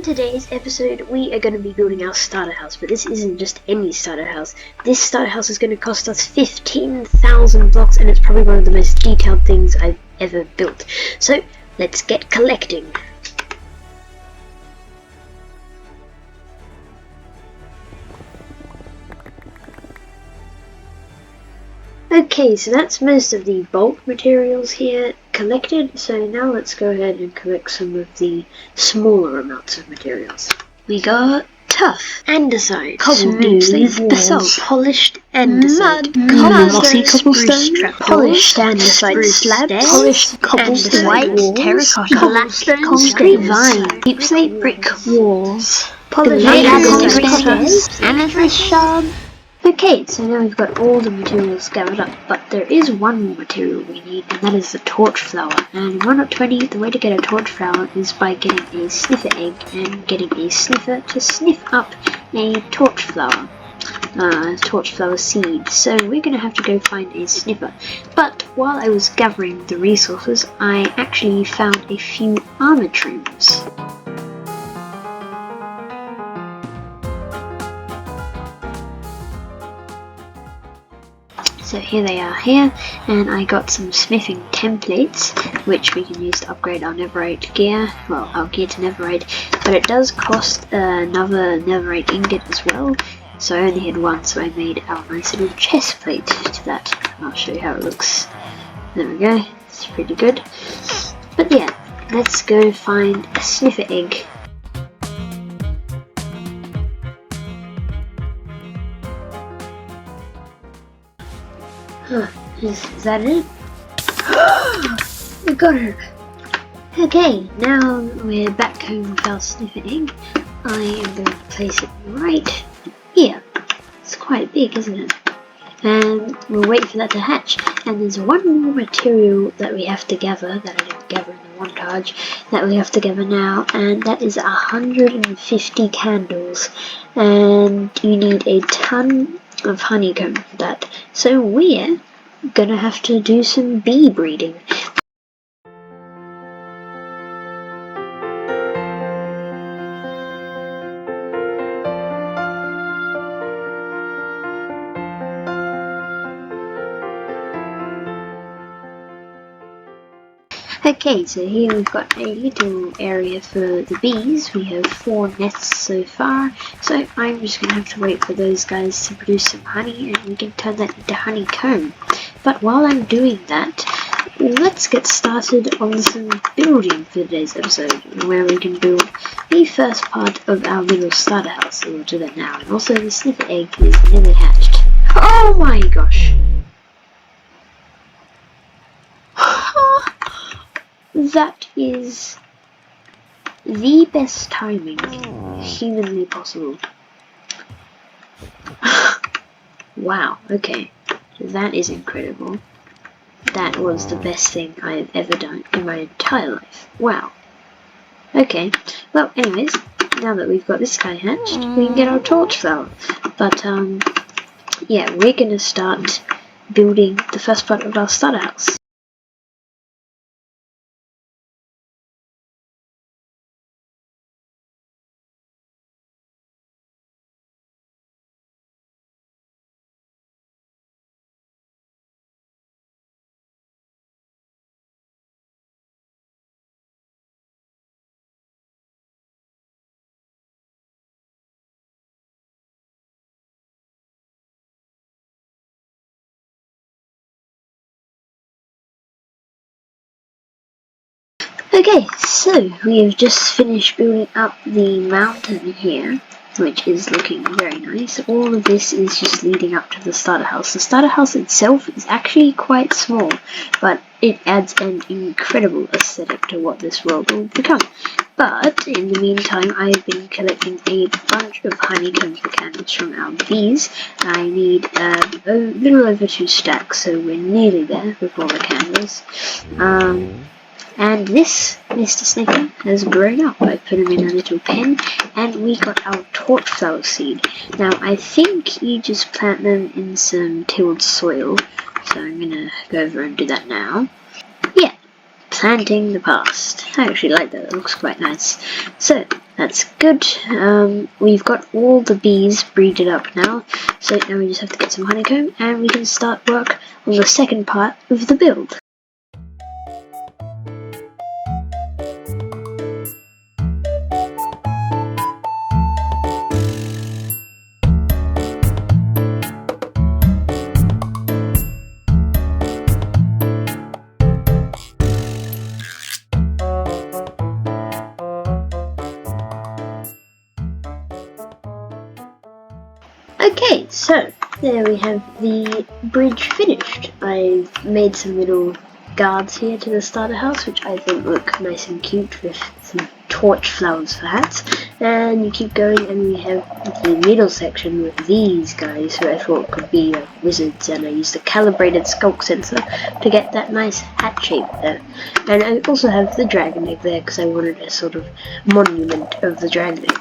today's episode, we are going to be building our starter house, but this isn't just any starter house. This starter house is going to cost us 15,000 blocks, and it's probably one of the most detailed things I've ever built. So, let's get collecting. Okay, so that's most of the bulk materials here collected, so now let's go ahead and collect some of the smaller amounts of materials. We got tough, andesite, cobble, deep slate, basalt, polished andesite, mossy cobblestone, polished andesite stairs, polished cobblestone white terracotta, black concrete vine, deep slate brick walls, polished andesite stairs, amethyst shard. Okay, so now we've got all the materials gathered up, but there is one more material we need, and that is the torch flower. And 1.20, the way to get a torch flower is by getting a sniffer egg and getting a sniffer to sniff up a torch flower seed. So we're going to have to go find a sniffer. But while I was gathering the resources, I actually found a few armor trims. So here they are here, and I got some smithing templates, which we can use to upgrade our netherite gear, well, our gear to netherite, but it does cost another netherite ingot as well, so I only had one, so I made our nice little chest plate to that. I'll show you how it looks. There we go, it's pretty good. But yeah, let's go find a sniffer egg. Huh, is that it? We got her! Okay, now we're back home with our sniffer egg. I am going to place it right here. It's quite big, isn't it? And we'll wait for that to hatch. And there's one more material that we have to gather, that I didn't gather in the montage, that we have to gather now, and that is 150 candles. And you need a ton of honeycomb for that. So we're gonna have to do some bee breeding. Okay, so here we've got a little area for the bees. We have 4 nests so far, so I'm just going to have to wait for those guys to produce some honey and we can turn that into honeycomb. But while I'm doing that, let's get started on some building for today's episode, where we can build the first part of our little starter house. So we'll do that now. And also the sniffer egg is nearly hatched. Oh my gosh! That is the best timing humanly possible. Wow, okay. That is incredible. That was the best thing I have ever done in my entire life. Wow. Okay, well, anyways, now that we've got this guy hatched, we can get our torch flower. But, yeah, we're gonna start building the first part of our starter house. Okay, so we have just finished building up the mountain here, which is looking very nice. All of this is just leading up to the starter house. The starter house itself is actually quite small, but it adds an incredible aesthetic to what this world will become. But in the meantime, I've been collecting a bunch of honeycomb for candles from our bees. I need a little over 2 stacks, so we're nearly there with all the candles. And this Mr. Sniffer has grown up. I put him in a little pen, and we got our torch flower seed. Now, I think you just plant them in some tilled soil, so I'm gonna go over and do that now. Yeah, planting the past. I actually like that, it looks quite nice. So, That's good. We've got all the bees breeded up now, so now we just have to get some honeycomb and we can start work on the second part of the build. Okay, so there we have the bridge finished. I've made some little guards here to the starter house, which I think look nice and cute with some torch flowers for hats. And you keep going and we have the middle section with these guys who I thought could be wizards, and I used a calibrated skulk sensor to get that nice hat shape there. And I also have the dragon egg there because I wanted a sort of monument of the dragon egg.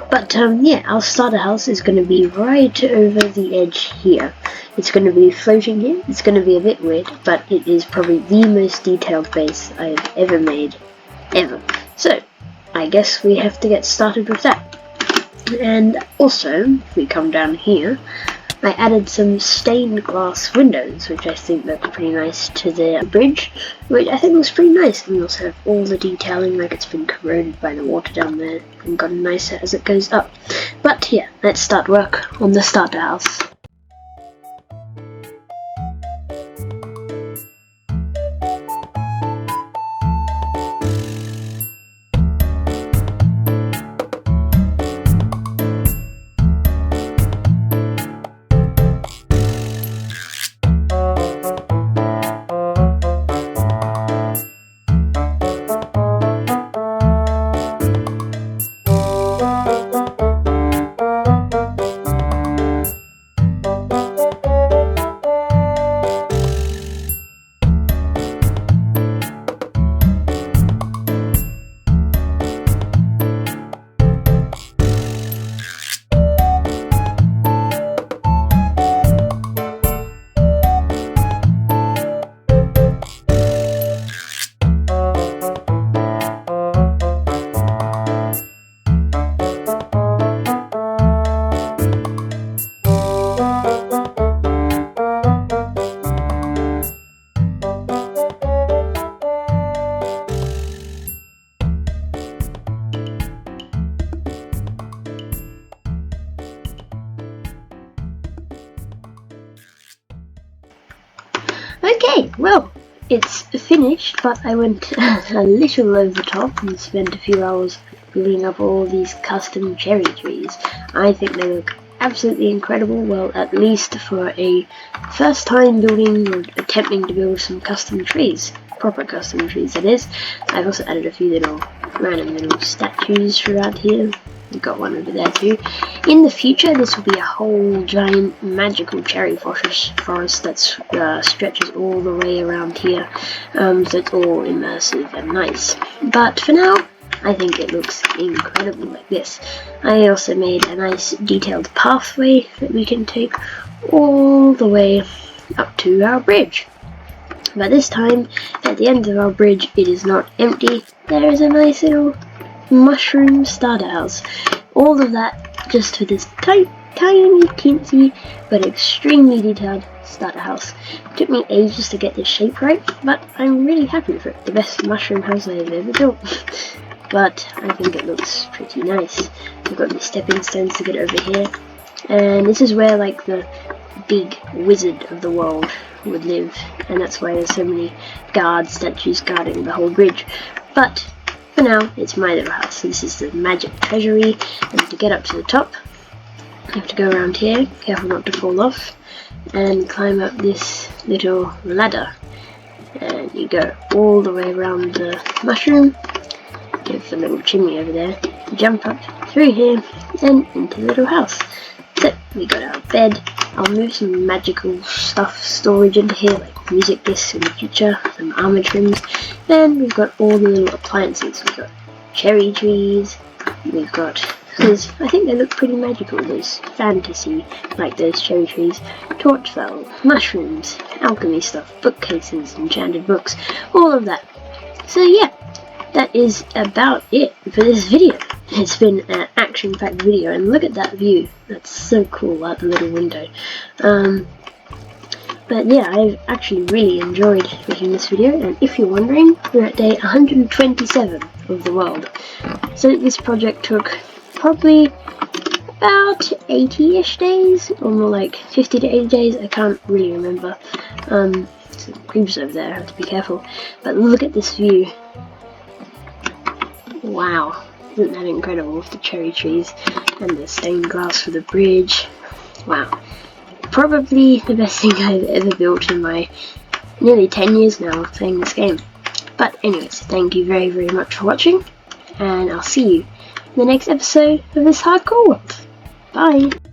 But yeah, our starter house is going to be right over the edge here. It's going to be floating here. It's going to be a bit weird, but it is probably the most detailed base I have ever made, ever. So, I guess we have to get started with that. And also, if we come down here, I added some stained glass windows, which I think look pretty nice to the bridge, which I think looks pretty nice. And we also have all the detailing, like it's been corroded by the water down there and gotten nicer as it goes up. But yeah, let's start work on the starter house. Okay, well, it's finished, but I went a little over the top and spent a few hours building up all these custom cherry trees. I think they look absolutely incredible, well, at least for a first time building or attempting to build some custom trees. Proper custom trees, that is. I've also added a few little random little statues throughout here. We've got one over there too. In the future, this will be a whole giant magical cherry forest that stretches all the way around here, so it's all immersive and nice. But for now, I think it looks incredible like this. I also made a nice detailed pathway that we can take all the way up to our bridge. But this time, at the end of our bridge, it is not empty. There is a nice little mushroom starter house. All of that just for this tiny, teensy, but extremely detailed starter house. It took me ages to get this shape right, but I'm really happy with it. The best mushroom house I have ever built. But I think it looks pretty nice. We've got these stepping stones to get over here. And this is where like the big wizard of the world would live. And that's why there's so many guard statues guarding the whole bridge. But for now, it's my little house. This is the magic treasury, and to get up to the top, you have to go around here, careful not to fall off, and climb up this little ladder. And you go all the way around the mushroom, give the little chimney over there, jump up through here, and into the little house. So, we got our bed. I'll move some magical stuff storage into here, like music discs in the future, some armor trims, and we've got all the little appliances. We've got cherry trees, we've got, I think they look pretty magical, those fantasy, like those cherry trees, torch flowers, mushrooms, alchemy stuff, bookcases, enchanted books, all of that. So yeah, that is about it for this video. it's been an action-packed video, and look at that view. That's so cool out the little window. But yeah, I've actually really enjoyed making this video, and if you're wondering, we're at day 127 of the world. So this project took probably about 80-ish days, or more like 50 to 80 days, I can't really remember. Some creeps over there, I have to be careful. But look at this view. Wow, isn't that incredible with the cherry trees and the stained glass for the bridge. Wow, probably the best thing I've ever built in my nearly 10 years now of playing this game. But anyways, thank you very, very much for watching, and I'll see you in the next episode of this hardcore world. Bye!